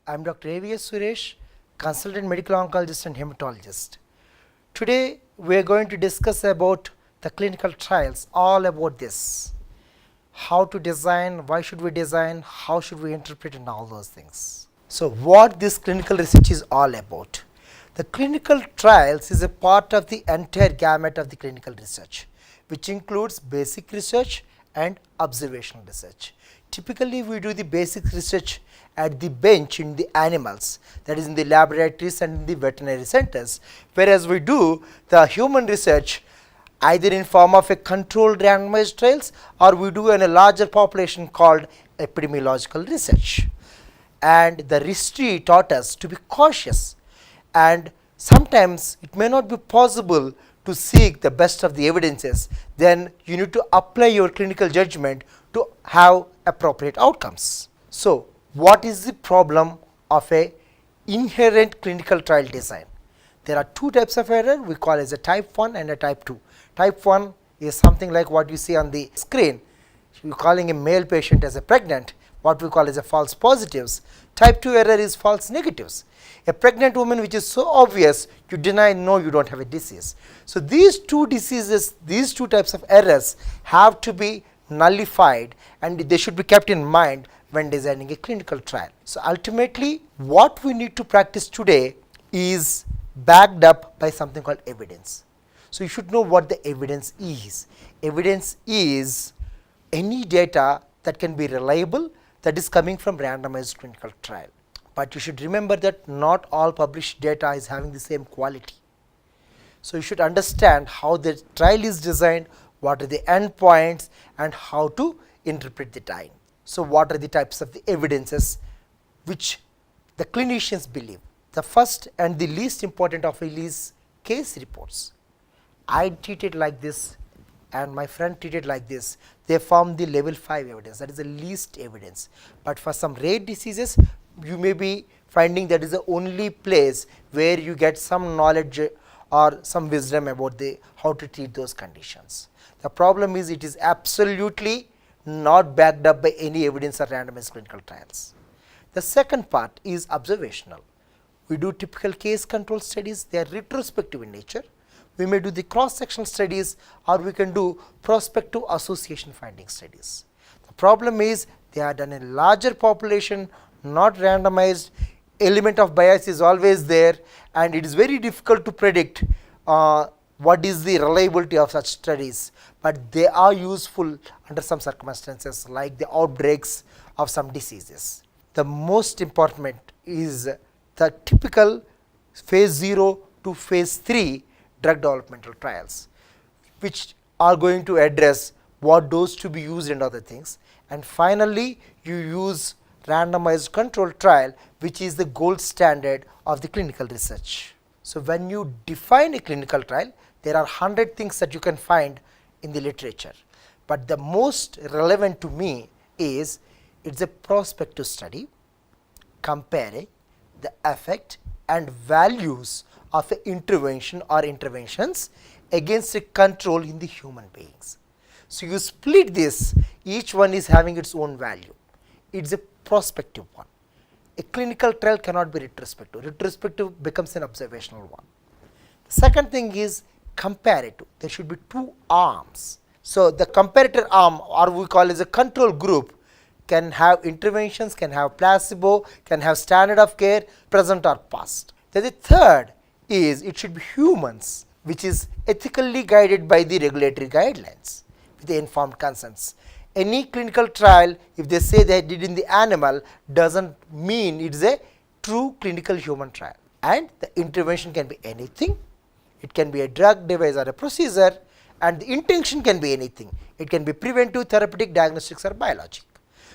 I am Dr. A.V.S. Suresh, consultant medical oncologist and hematologist. Today we are going to discuss about the clinical trials, all about this. How to design, why should we design, how should we interpret, and all those things. So what this clinical research is all about. The clinical trials is a part of the entire gamut of the clinical research, which includes basic research and observational research. Typically we do the basic research at the bench in the animals, that is in the laboratories and in the veterinary centers, whereas we do the human research either in form of a controlled randomized trials, or we do in a larger population called epidemiological research. And the history taught us to be cautious, and sometimes it may not be possible to seek the best of the evidences. Then you need to apply your clinical judgment to have appropriate outcomes. So what is the problem of a inherent clinical trial design? There are two types of error we call as a type 1 and a type 2. Type 1 is something like what you see on the screen. You are calling a male patient as a pregnant, what we call as a false positives. Type 2 error is false negatives. A pregnant woman which is so obvious, you deny, no, you don't have a disease. So these two diseases, these two types of errors have to be nullified, and they should be kept in mind when designing a clinical trial. So ultimately what we need to practice today is backed up by something called evidence. So you should know what the evidence is. Evidence is any data that can be reliable, that is coming from randomized clinical trial. But you should remember that not all published data is having the same quality. So you should understand how the trial is designed, what are the endpoints, and how to interpret the time. So what are the types of the evidences which the clinicians believe? The first and the least important of it is case reports. I treat it like this and my friend treated like this. They form the level 5 evidence, that is the least evidence. But for some rare diseases, you may be finding that is the only place where you get some knowledge or some wisdom about the how to treat those conditions. The problem is it is absolutely not backed up by any evidence or randomized clinical trials. The second part is observational. We do typical case control studies, they are retrospective in nature. We may do the cross-sectional studies, or we can do prospective association finding studies. The problem is they are done in larger population, not randomized. Element of bias is always there, and it is very difficult to predict what is the reliability of such studies, but they are useful under some circumstances like the outbreaks of some diseases. The most important is the typical phase 0 to phase 3 drug developmental trials, which are going to address what dose to be used and other things. And finally you use randomized control trial, which is the gold standard of the clinical research. So when you define a clinical trial, there are 100 things that you can find in the literature, but the most relevant to me is it's a prospective study comparing the effect and values of an intervention or interventions against a control in the human beings. So you split this, each one is having its own value. It's a prospective one. A clinical trial cannot be retrospective. Retrospective becomes an observational one. The second thing is comparative. There should be two arms. So the comparator arm, or we call as a control group, can have interventions, can have placebo, can have standard of care, present or past. Then the third is it should be humans, which is ethically guided by the regulatory guidelines with the informed consents. Any clinical trial, if they say they did in the animal, doesn't mean it is a true clinical human trial. And the intervention can be anything. It can be a drug, device, or a procedure, and the intention can be anything. It can be preventive, therapeutic, diagnostics, or biologic.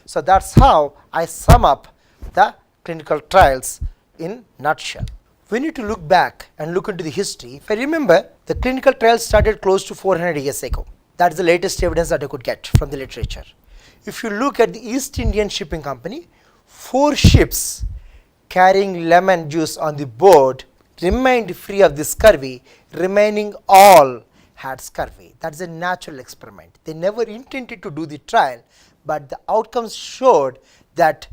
So that's how I sum up the clinical trials in nutshell. We need to look back and look into the history. If I remember, the clinical trials started close to 400 years ago. That is the latest evidence that I could get from the literature. If you look at the East Indian Shipping Company, 4 ships carrying lemon juice on the board remained free of the scurvy, remaining all had scurvy. That is a natural experiment. They never intended to do the trial, but the outcomes showed that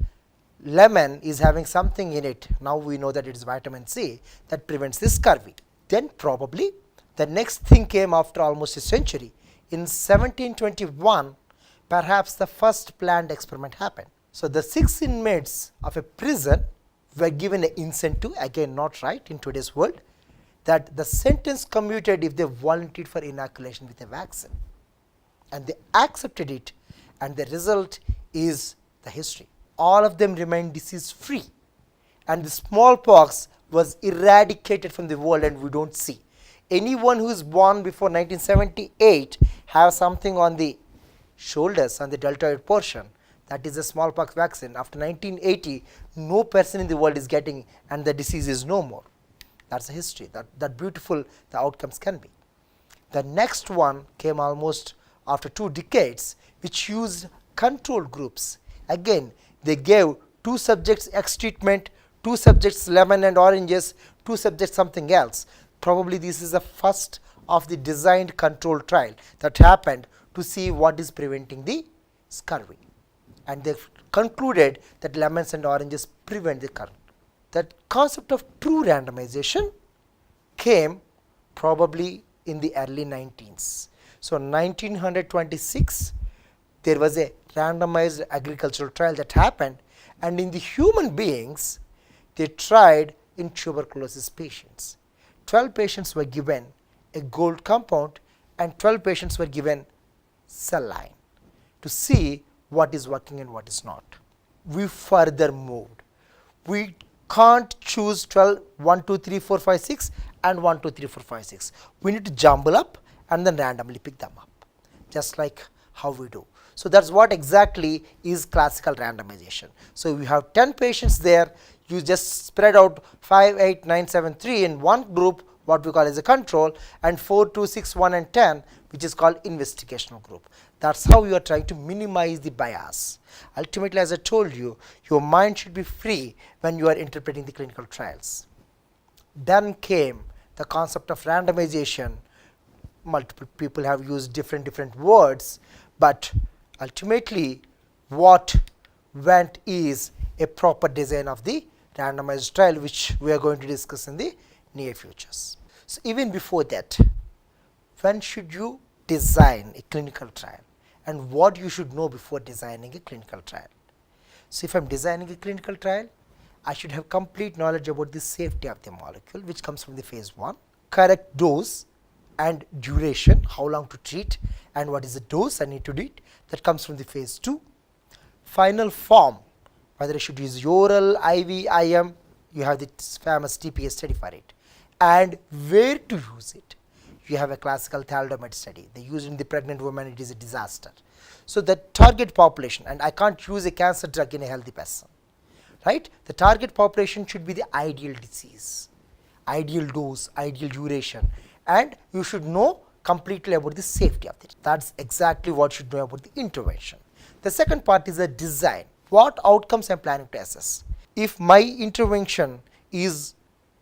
lemon is having something in it. Now we know that it is vitamin C that prevents this scurvy. Then probably the next thing came after almost a century. In 1721, perhaps the first planned experiment happened. So the 6 inmates of a prison were given an incentive, again not right in today's world, that the sentence commuted if they volunteered for inoculation with a vaccine. And they accepted it, and the result is the history. All of them remained disease free, and the smallpox was eradicated from the world, and we don't see anyone who is born before 1978 have something on the shoulders, on the deltoid portion. That is a smallpox vaccine. After 1980, no person in the world is getting, and the disease is no more. That's the history. That beautiful the outcomes can be. The next one came almost after 2 decades, which used control groups. Again, they gave 2 subjects X treatment, 2 subjects lemon and oranges, 2 subjects something else. Probably this is the first of the designed control trial that happened to see what is preventing the scurvy. And they concluded that lemons and oranges prevent the scurvy. That concept of true randomization came probably in the early 19s. So 1926, there was a randomized agricultural trial that happened, and in the human beings, they tried in tuberculosis patients. 12 patients were given a gold compound and 12 patients were given cell line to see what is working and what is not. We further moved. We can't choose 12, 1, 2, 3, 4, 5, 6 and 1, 2, 3, 4, 5, 6. We need to jumble up and then randomly pick them up, just like how we do. So that's what exactly is classical randomization. So we have 10 patients there, you just spread out 5, 8, 9, 7, 3 in one group, what we call as a control, and 4, 2, 6, 1 and 10, which is called investigational group. That's how you are trying to minimize the bias. Ultimately, as I told you, your mind should be free when you are interpreting the clinical trials. Then came the concept of randomization. Multiple people have used different words, but ultimately what went is a proper design of the randomized trial, which we are going to discuss in the near futures. So even before that, when should you design a clinical trial and what you should know before designing a clinical trial? So if I am designing a clinical trial, I should have complete knowledge about the safety of the molecule, which comes from the phase 1, correct dose and duration, how long to treat and what is the dose I need to do it, that comes from the phase 2. Final form, whether I should use oral, IV, IM, you have the famous TPA study for it, and where to use it. You have a classical thalidomide study, they use it in the pregnant woman, it is a disaster. So the target population, and I can't use a cancer drug in a healthy person, right? The target population should be the ideal disease, ideal dose, ideal duration, and you should know completely about the safety of it. That's exactly what you should know about the intervention. The second part is the design. What outcomes I am planning to assess? If my intervention is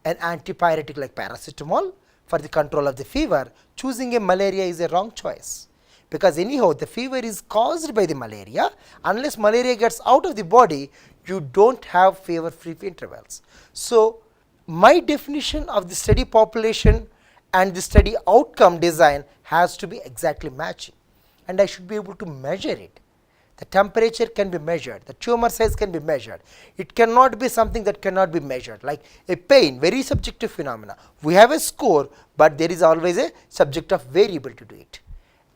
an antipyretic like paracetamol for the control of the fever, choosing a malaria is a wrong choice, because anyhow the fever is caused by the malaria. Unless malaria gets out of the body, you don't have fever free intervals. So my definition of the study population and the study outcome design has to be exactly matching, and I should be able to measure it. The temperature can be measured, the tumor size can be measured. It cannot be something that cannot be measured, like a pain, very subjective phenomena. We have a score, but there is always a subject of variability to it,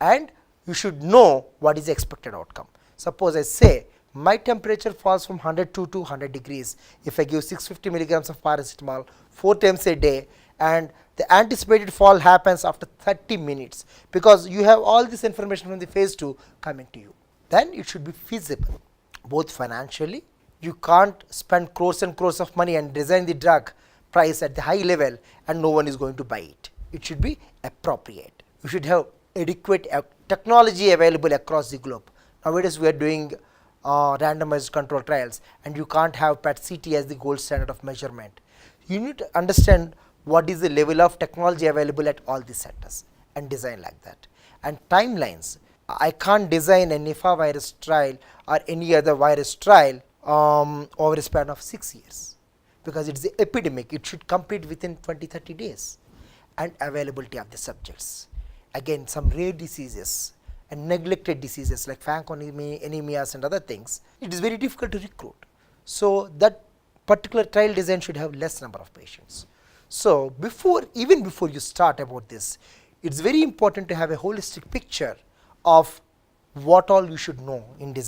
and you should know what is the expected outcome. Suppose I say my temperature falls from 102 to 100 degrees if I give 650 milligrams of paracetamol 4 times a day, and the anticipated fall happens after 30 minutes, because you have all this information from the phase 2 coming to you. Then it should be feasible, both financially. You can't spend crores and crores of money and design the drug price at the high level and no one is going to buy it. It should be appropriate. You should have adequate technology available across the globe. Nowadays we are doing randomized control trials, and you can't have PET-CT as the gold standard of measurement. You need to understand what is the level of technology available at all the centers and design like that. And timelines. I can't design a Nipah virus trial or any other virus trial over a span of 6 years, because it's the epidemic. It should complete within 20-30 days. And availability of the subjects. Again, some rare diseases and neglected diseases like anemias and other things, it is very difficult to recruit. So that particular trial design should have less number of patients. So even before you start about this, it's very important to have a holistic picture of what all you should know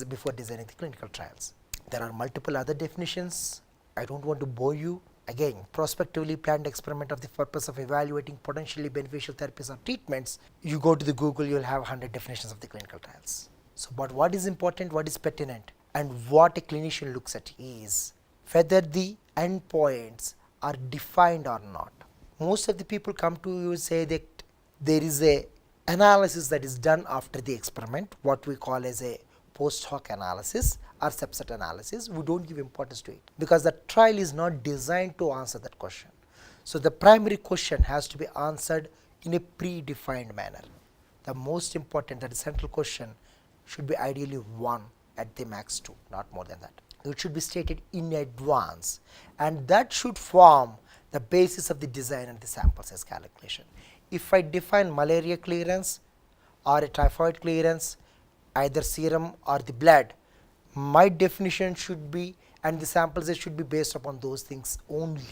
before designing the clinical trials. There are multiple other definitions. I don't want to bore you. Again, prospectively planned experiment of the purpose of evaluating potentially beneficial therapies or treatments. You go to the Google, you will have 100 definitions of the clinical trials. So, but what is important, what is pertinent, and what a clinician looks at is whether the endpoints are defined or not. Most of the people come to you and say that there is a analysis that is done after the experiment, what we call as a post hoc analysis or subset analysis. We don't give importance to it because the trial is not designed to answer that question. So the primary question has to be answered in a predefined manner. The most important, that is central question, should be ideally 1 at the max 2, not more than that. It should be stated in advance, and that should form the basis of the design and the sample size calculation. If I define malaria clearance or a typhoid clearance, either serum or the blood, my definition should be, and the sample size should be based upon those things only.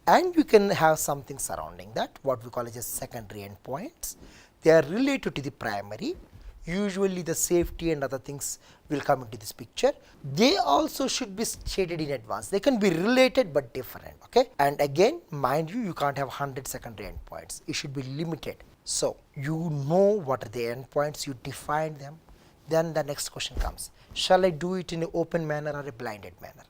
And you can have something surrounding that, what we call as secondary endpoints. They are related to the primary. Usually the safety and other things will come into this picture. They also should be stated in advance. They can be related but different. Okay. And again, mind you, you can't have 100 secondary endpoints. It should be limited. So you know what are the endpoints, you define them. Then the next question comes, shall I do it in an open manner or a blinded manner?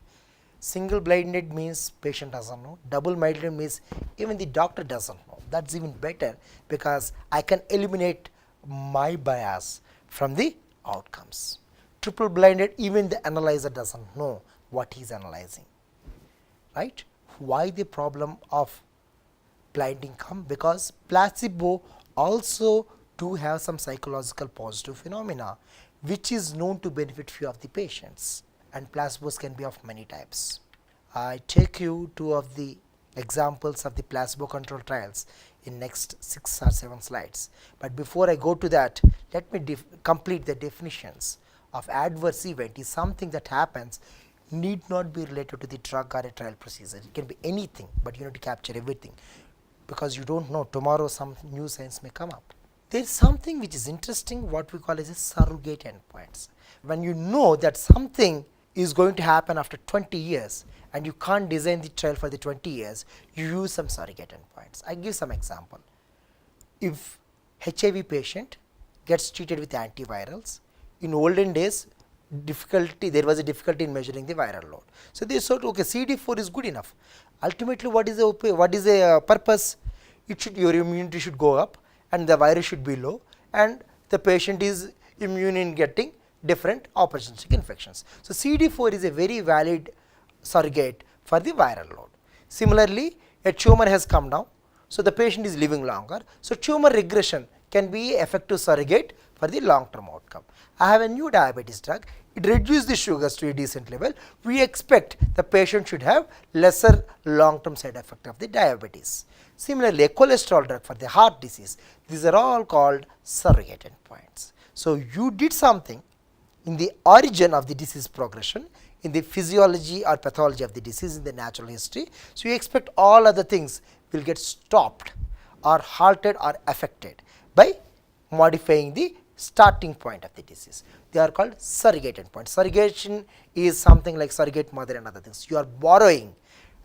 Single blinded means patient doesn't know. Double blinded means even the doctor doesn't know. That's even better because I can eliminate my bias from the outcomes. Triple blinded, even the analyzer doesn't know what he's analyzing. Right? Why the problem of blinding come? Because placebo also do have some psychological positive phenomena which is known to benefit few of the patients, and placebos can be of many types. I take you 2 of the examples of the placebo control trials in next 6 or 7 slides. But before I go to that, let me complete the definitions of adverse event. Is something that happens, need not be related to the drug or a trial procedure. It can be anything, but you need to capture everything because you don't know, tomorrow some new science may come up. There is something which is interesting, what we call as a surrogate endpoints. When you know that something is going to happen after 20 years and you can't design the trial for the 20 years, you use some surrogate endpoints. I give some example. If HIV patient gets treated with antivirals, in olden days there was a difficulty in measuring the viral load. So they thought, okay, CD4 is good enough. Ultimately, what is the purpose? Your immunity should go up and the virus should be low, and the patient is immune in getting different opportunistic infections. So CD4 is a very valid surrogate for the viral load. Similarly, a tumor has come down, so the patient is living longer. So tumor regression can be an effective surrogate for the long-term outcome. I have a new diabetes drug. It reduces the sugars to a decent level. We expect the patient should have lesser long-term side effect of the diabetes. Similarly, a cholesterol drug for the heart disease. These are all called surrogate endpoints. So you did something in the origin of the disease progression, in the physiology or pathology of the disease, in the natural history. So you expect all other things will get stopped or halted or affected by modifying the starting point of the disease. They are called surrogate endpoints. Surrogation is something like surrogate mother and other things. You are borrowing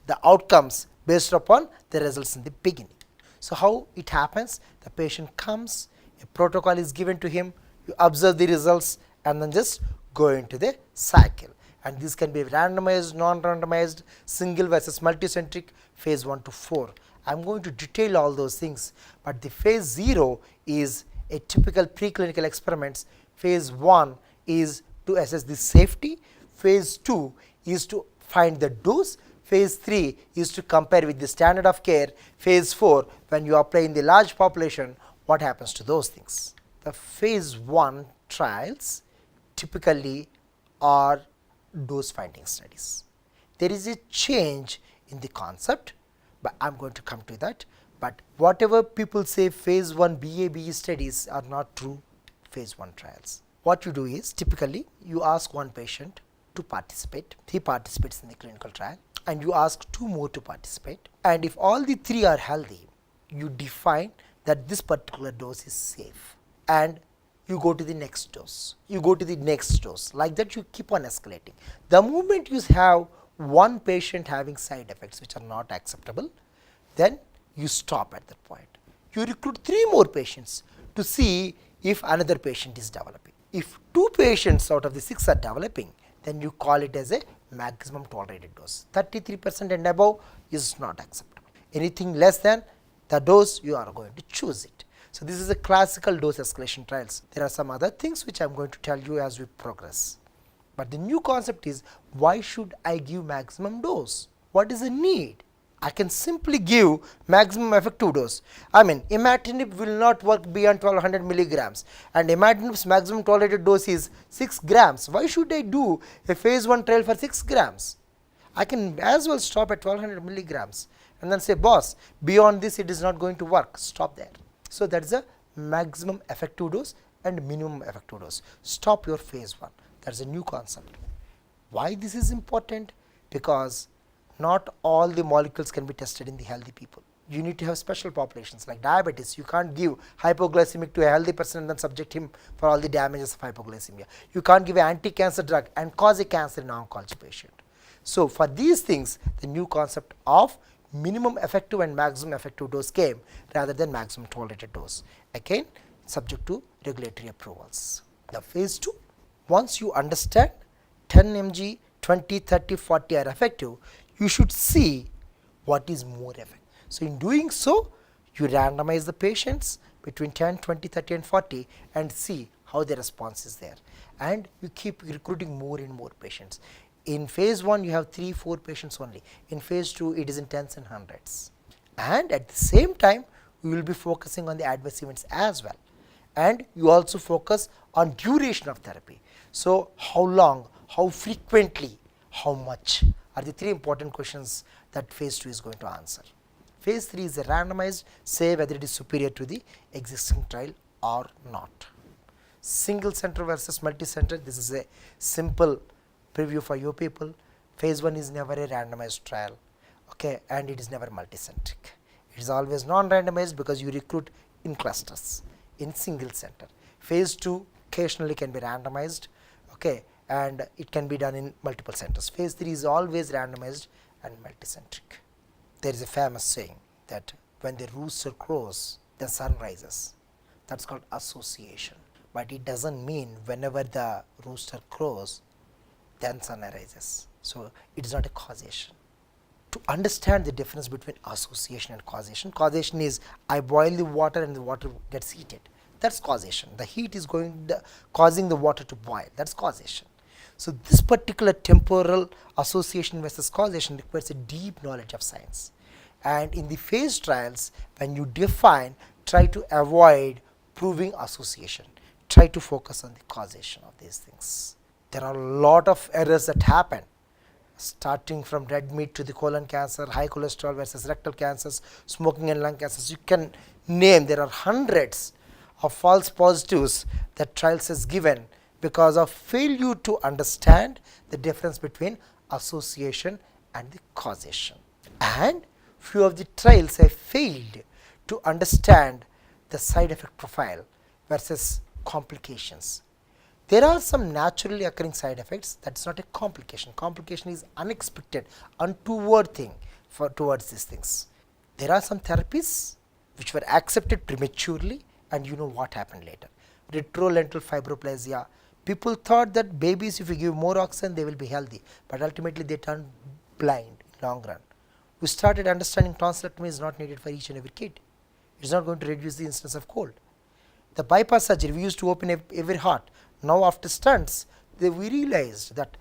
the outcomes based upon the results in the beginning. So how it happens? The patient comes, a protocol is given to him, you observe the results and then just go into the cycle. And this can be randomized, non-randomized, single versus multicentric, phase 1 to 4. I am going to detail all those things, but the phase 0 is a typical preclinical experiments. Phase 1 is to assess the safety, phase 2 is to find the dose, phase 3 is to compare with the standard of care, phase 4 when you apply in the large population, what happens to those things. The phase 1 trials typically are dose finding studies. There is a change in the concept, but I am going to come to that. But whatever people say phase 1 BA/BE studies are not true phase 1 trials. What you do is, typically you ask one patient to participate, he participates in the clinical trial, and you ask 2 more to participate, and if all the 3 are healthy, you define that this particular dose is safe, and you go to the next dose, you go to the next dose, like that you keep on escalating. The moment you have one patient having side effects which are not acceptable, then you stop at that point. You recruit 3 more patients to see if another patient is developing. If 2 patients out of the 6 are developing, then you call it as a maximum tolerated dose. 33% and above is not acceptable. Anything less than the dose, you are going to choose it. So this is a classical dose escalation trials. There are some other things which I am going to tell you as we progress. But the new concept is, why should I give maximum dose? What is the need? I can simply give maximum effective dose. I mean, imatinib will not work beyond 1200 milligrams, and imatinib's maximum tolerated dose is 6 grams. Why should I do a phase 1 trial for 6 grams? I can as well stop at 1200 milligrams and then say, boss, beyond this it is not going to work. Stop there. So that is a maximum effective dose and minimum effective dose. Stop your phase 1. That is a new concept. Why this is important? Because not all the molecules can be tested in the healthy people. You need to have special populations like diabetes. You can't give hypoglycemic to a healthy person and then subject him for all the damages of hypoglycemia. You can't give an anti-cancer drug and cause a cancer in an oncology patient. So for these things, the new concept of minimum effective and maximum effective dose came rather than maximum tolerated dose. Again, subject to regulatory approvals. The phase 2, once you understand 10 mg, 20, 30, 40 are effective, you should see what is more effective. So in doing so, you randomize the patients between 10, 20, 30 and 40 and see how the response is there. And you keep recruiting more and more patients. In phase 1, you have 3, 4 patients only. In phase 2, it is in tens and hundreds. And at the same time, we will be focusing on the adverse events as well. And you also focus on duration of therapy. So how long, how frequently, how much are the 3 important questions that phase 2 is going to answer. Phase 3 is a randomized, say whether it is superior to the existing trial or not. Single center versus multi-center, this is a simple preview for you people. Phase 1 is never a randomized trial, okay, and it is never multicentric. It is always non-randomized because you recruit in clusters, in single center. Phase 2 occasionally can be randomized, okay, and it can be done in multiple centers. Phase 3 is always randomized and multicentric. There is a famous saying that when the rooster crows, the sun rises. That's called association. But it doesn't mean whenever the rooster crows, then sun arises. So it is not a causation. To understand the difference between association and causation, causation is I boil the water and the water gets heated. That's causation. The heat is causing the water to boil. That's causation. So this particular temporal association versus causation requires a deep knowledge of science. And in the phase trials, when you define, try to avoid proving association. Try to focus on the causation of these things. There are a lot of errors that happen, starting from red meat to the colon cancer, high cholesterol versus rectal cancers, smoking and lung cancers. You can name, there are hundreds of false positives that trials has given because of failure to understand the difference between association and the causation. And few of the trials have failed to understand the side effect profile versus complications. There are some naturally occurring side effects. That's not a complication. Complication is unexpected, untoward thing towards these things. There are some therapies which were accepted prematurely, and you know what happened later. Retrolental fibroplasia. People thought that babies, if you give more oxygen, they will be healthy, but ultimately they turn blind in long run. We started understanding tonsillectomy is not needed for each and every kid. It's not going to reduce the incidence of cold. The bypass surgery, we used to open every heart. Now after stents, we realized that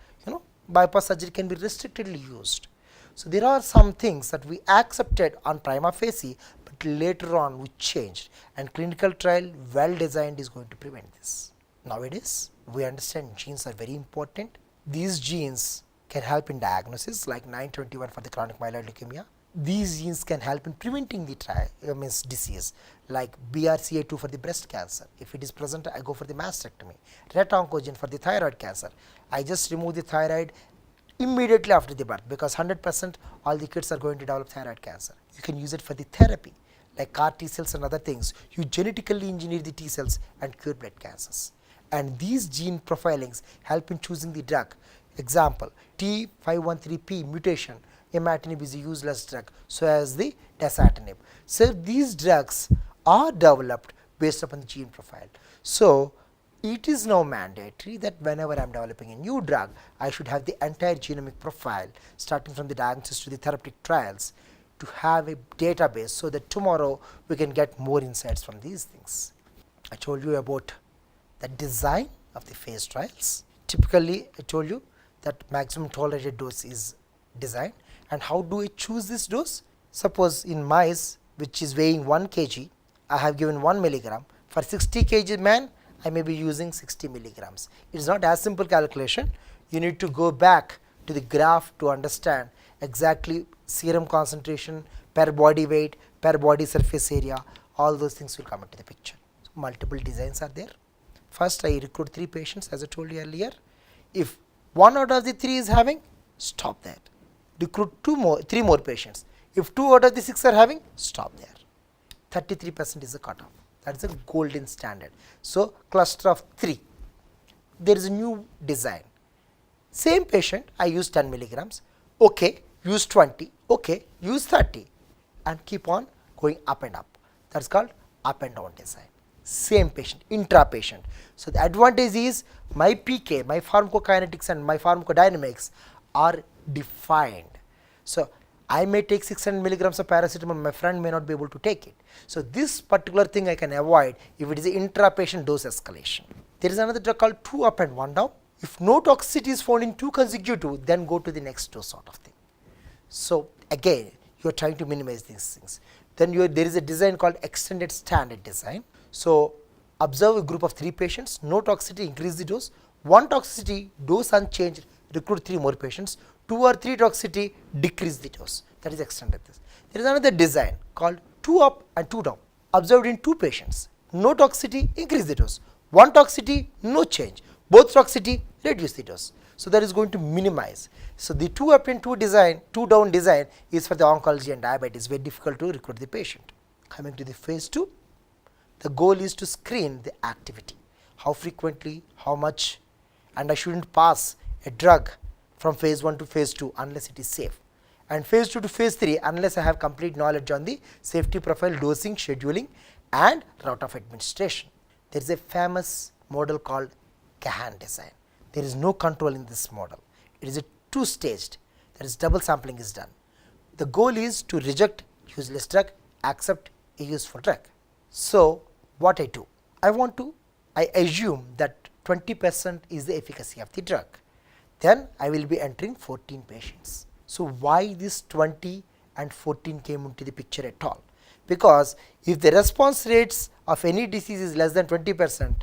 bypass surgery can be restrictedly used. So there are some things that we accepted on prima facie, but later on we changed, and clinical trial well designed is going to prevent this. Nowadays we understand genes are very important, These genes can help in diagnosis, like 921 for the chronic myeloid leukemia. These genes can help in preventing the disease, like BRCA2 for the breast cancer. If it is present, I go for the mastectomy. RET oncogene for the thyroid cancer. I just remove the thyroid immediately after the birth, because 100% all the kids are going to develop thyroid cancer. You can use it for the therapy, like CAR T cells and other things. You genetically engineer the T cells and cure blood cancers. And these gene profilings help in choosing the drug. Example, T513P mutation, imatinib is a useless drug, so as the dasatinib. So these drugs are developed based upon the gene profile. So it is now mandatory that whenever I am developing a new drug, I should have the entire genomic profile, starting from the diagnosis to the therapeutic trials, to have a database, so that tomorrow we can get more insights from these things. I told you about the design of the phase trials. Typically, I told you that maximum tolerated dose is designed. And how do I choose this dose? Suppose in mice which is weighing 1 kg, I have given 1 milligram. For 60 kg man, I may be using 60 milligrams. It is not as simple calculation. You need to go back to the graph to understand exactly serum concentration, per body weight, per body surface area. All those things will come into the picture. So multiple designs are there. First, I recruit 3 patients, as I told you earlier. If 1 out of the 3 is having, stop that. Recruit 3 more patients. If 2 out of the 6 are having, stop there. 33% is the cutoff. That is a golden standard. So cluster of 3. There is a new design. Same patient, I use 10 milligrams. Okay, use 20. Okay, use 30, and keep on going up and up. That is called up and down design. Same patient, intra patient. So the advantage is my PK, my pharmacokinetics and my pharmacodynamics are defined. So I may take 600 milligrams of paracetamol, my friend may not be able to take it. So this particular thing I can avoid if it is an intra-patient dose escalation. There is another drug called 2 up and 1 down. If no toxicity is found in 2 consecutive, then go to the next dose sort of thing. So again, you are trying to minimize these things. Then there is a design called extended standard design. So observe a group of 3 patients, no toxicity, increase the dose. 1 toxicity, dose unchanged, recruit 3 more patients. 2 or 3 toxicity, decrease the dose. That is extended this. There is another design called 2 up and 2 down. Observed in 2 patients, no toxicity, increase the dose. 1 toxicity, no change. Both toxicity, reduce the dose. So that is going to minimize. So the 2 up and 2 down design is for the oncology and diabetes. Very difficult to recruit the patient. Coming to the phase 2, the goal is to screen the activity. How frequently, how much, and I shouldn't pass a drug from phase 1 to phase 2 unless it is safe, and phase 2 to phase 3 unless I have complete knowledge on the safety profile, dosing, scheduling and route of administration. There is a famous model called Kahan design. There is no control in this model. It is a 2-staged, that is double sampling is done. The goal is to reject useless drug, accept a useful drug. So what I do? I assume that 20% is the efficacy of the drug. Then I will be entering 14 patients. So why this 20 and 14 came into the picture at all? Because if the response rates of any disease is less than 20%,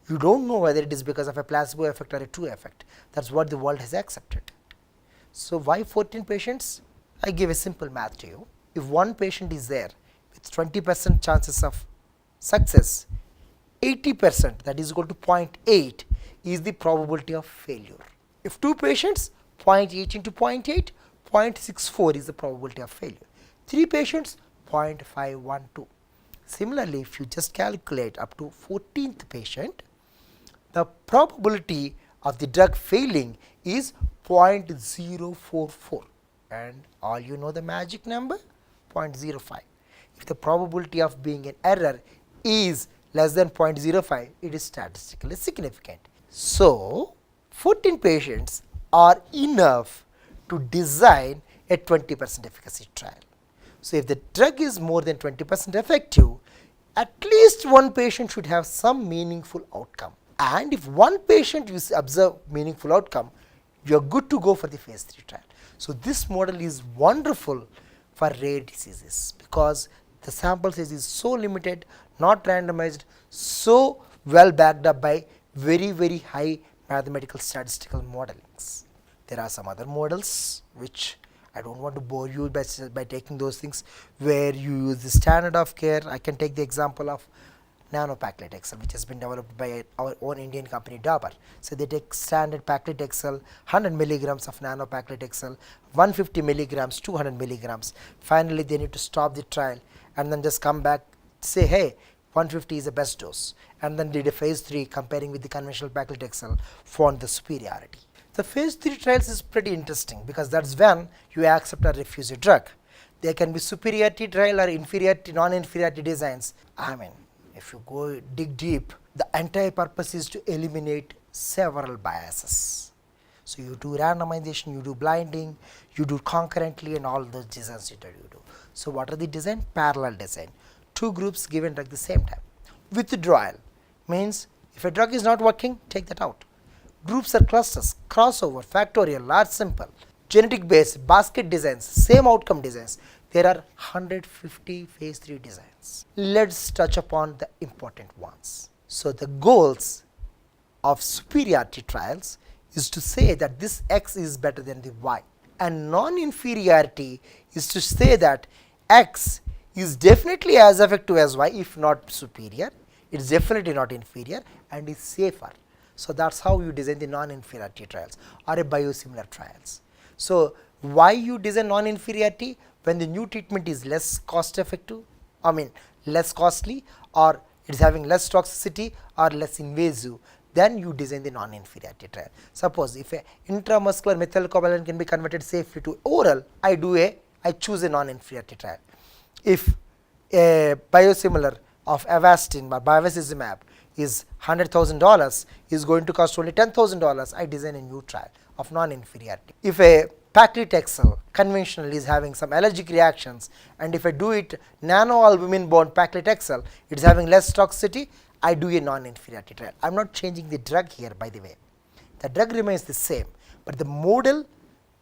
you don't know whether it is because of a placebo effect or a true effect. That's what the world has accepted. So why 14 patients? I give a simple math to you. If one patient is there with 20% chances of success, 80%, that is equal to 0.8, is the probability of failure. If 2 patients, 0.8 into 0.8, 0.64 is the probability of failure. 3 patients, 0.512. Similarly, if you just calculate up to 14th patient, the probability of the drug failing is 0.044, and all you know the magic number, 0.05. If the probability of being an error is less than 0.05, it is statistically significant. So 14 patients are enough to design a 20% efficacy trial. So if the drug is more than 20% effective, at least one patient should have some meaningful outcome. And if one patient you observe meaningful outcome, you are good to go for the phase 3 trial. So this model is wonderful for rare diseases because the sample size is so limited, not randomized, so well backed up by very high mathematical statistical modelings. There are some other models which I don't want to bore you by taking those things where you use the standard of care. I can take the example of nanopaclitaxel, which has been developed by our own Indian company Dabur. So they take standard paclitaxel, 100 milligrams of nanopaclitaxel, 150 milligrams, 200 milligrams. Finally, they need to stop the trial and then just come back, say, hey, 150 is the best dose, and then did a phase 3 comparing with the conventional paclitaxel, found the superiority. The phase 3 trials is pretty interesting because that's when you accept or refuse a drug. There can be superiority trial or inferiority, non-inferiority designs. I mean, if you go dig deep, the entire purpose is to eliminate several biases. So you do randomization, you do blinding, you do concurrently, and all those designs that you do. So what are the design? Parallel design. Two groups given drug at the same time. Withdrawal means if a drug is not working, take that out. Groups are clusters, crossover, factorial, large simple, genetic based, basket designs, same outcome designs. There are 150 phase 3 designs. Let's touch upon the important ones. So the goals of superiority trials is to say that this X is better than the Y, and non-inferiority is to say that X is definitely as effective as Y, if not superior. It is definitely not inferior and is safer. So that's how you design the non-inferiority trials or a biosimilar trials. So why you design non-inferiority? When the new treatment is less cost effective, I mean less costly, or it's having less toxicity or less invasive, then you design the non-inferiority trial. Suppose if a intramuscular methylcobalamin can be converted safely to oral, I choose a non-inferiority trial. If a biosimilar of Avastin or bevacizumab is $100,000 is going to cost only $10,000, I design a new trial of non-inferiority. If a paclitaxel conventional is having some allergic reactions, and if I do it nanoalbumin bound paclitaxel, it is having less toxicity, I do a non-inferiority trial. I am not changing the drug here, by the way. The drug remains the same, but the model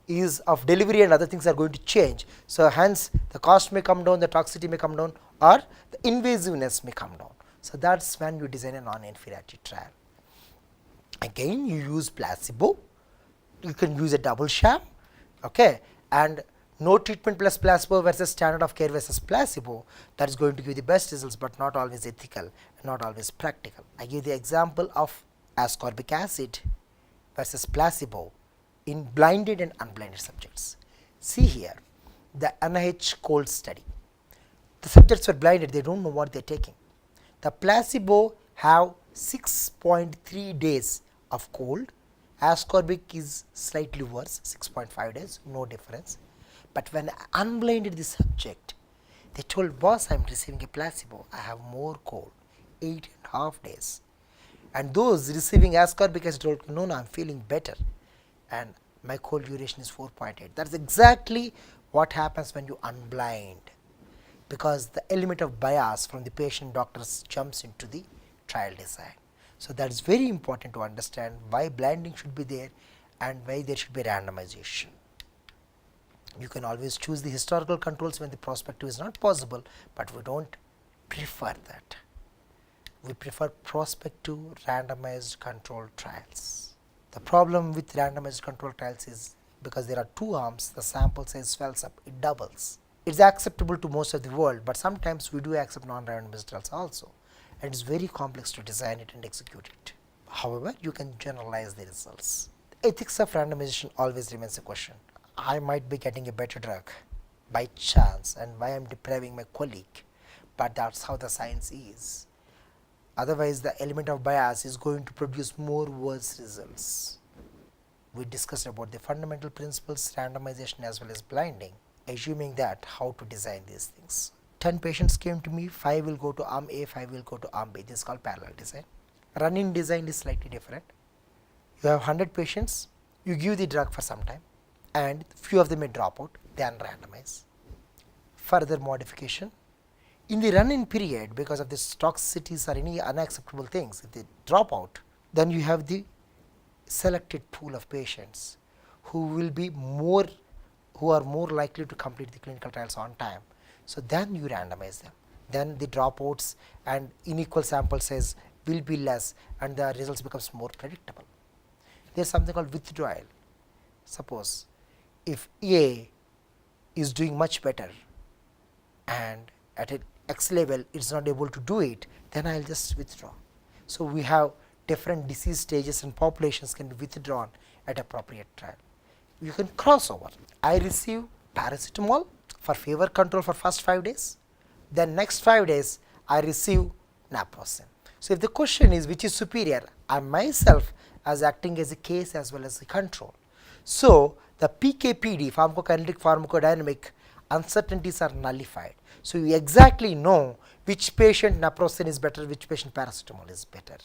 is of delivery and other things are going to change. So hence the cost may come down, the toxicity may come down, or the invasiveness may come down. So that's when you design a non-inferiority trial. Again, you use placebo. You can use a double sham, okay, and no treatment plus placebo versus standard of care versus placebo. That is going to give the best results, but not always ethical and not always practical. I give the example of ascorbic acid versus placebo in blinded and unblinded subjects. See here, the NIH cold study. The subjects were blinded, they don't know what they are taking. The placebo have 6.3 days of cold. Ascorbic is slightly worse, 6.5 days, no difference. But when I unblinded the subject, they told, boss, I am receiving a placebo, I have more cold, 8.5 days. And those receiving ascorbic acid told, no, I am feeling better, and my cold duration is 4.8. That's exactly what happens when you unblind, because the element of bias from the patient doctors jumps into the trial design. So that is very important to understand why blinding should be there and why there should be randomization. You can always choose the historical controls when the prospective is not possible, but we don't prefer that. We prefer prospective randomized controlled trials. The problem with randomized controlled trials is because there are two arms, the sample size swells up, it doubles. It's acceptable to most of the world, but sometimes we do accept non-randomized trials also, and it's very complex to design it and execute it. However, you can generalize the results. The ethics of randomization always remains a question. I might be getting a better drug by chance, and why I'm depriving my colleague, but that's how the science is. Otherwise, the element of bias is going to produce more worse results. We discussed about the fundamental principles, randomization as well as blinding, assuming that how to design these things. 10 patients came to me, 5 will go to arm A, 5 will go to arm B. This is called parallel design. Run-in design is slightly different. You have 100 patients, you give the drug for some time, and few of them may drop out, then randomize. Further modification. In the run-in period, because of this toxicities or any unacceptable things, if they drop out, then you have the selected pool of patients who are more likely to complete the clinical trials on time. So then you randomize them. Then the dropouts and unequal sample size will be less, and the results becomes more predictable. there is something called withdrawal. Suppose if A is doing much better and at an X level it is not able to do it, then I will just withdraw. So, we have different disease stages and populations can be withdrawn at appropriate trial. You can crossover. I receive paracetamol for fever control for first 5 days, then next 5 days I receive naproxen. So, if the question is which is superior, I myself as acting as a case as well as a control. So, the PKPD, pharmacokinetic pharmacodynamic uncertainties are nullified. So, you exactly know which patient naproxen is better, which patient paracetamol is better.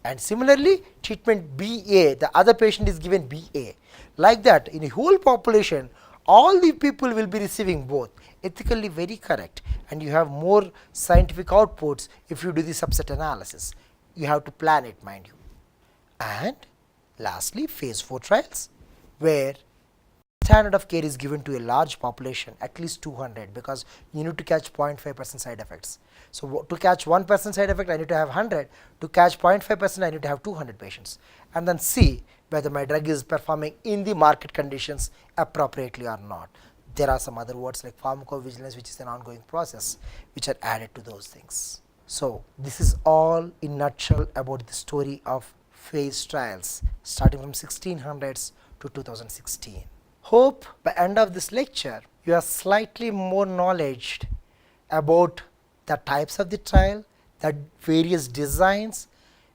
And similarly, treatment BA, the other patient is given BA. Like that, in a whole population, all the people will be receiving both. Ethically very correct, and you have more scientific outputs if you do the subset analysis. You have to plan it, mind you. And lastly, phase 4 trials, where standard of care is given to a large population, at least 200, because you need to catch 0.5% side effects. So, to catch 1% side effect, I need to have 100. To catch 0.5%, I need to have 200 patients. And then see whether my drug is performing in the market conditions appropriately or not. There are some other words like pharmacovigilance, which is an ongoing process, which are added to those things. So, this is all in nutshell about the story of phase trials, starting from 1600s to 2016. Hope by end of this lecture, you are slightly more knowledge about the types of the trial, the various designs,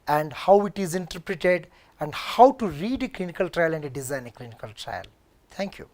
and how it is interpreted, and how to read a clinical trial and design a clinical trial. Thank you.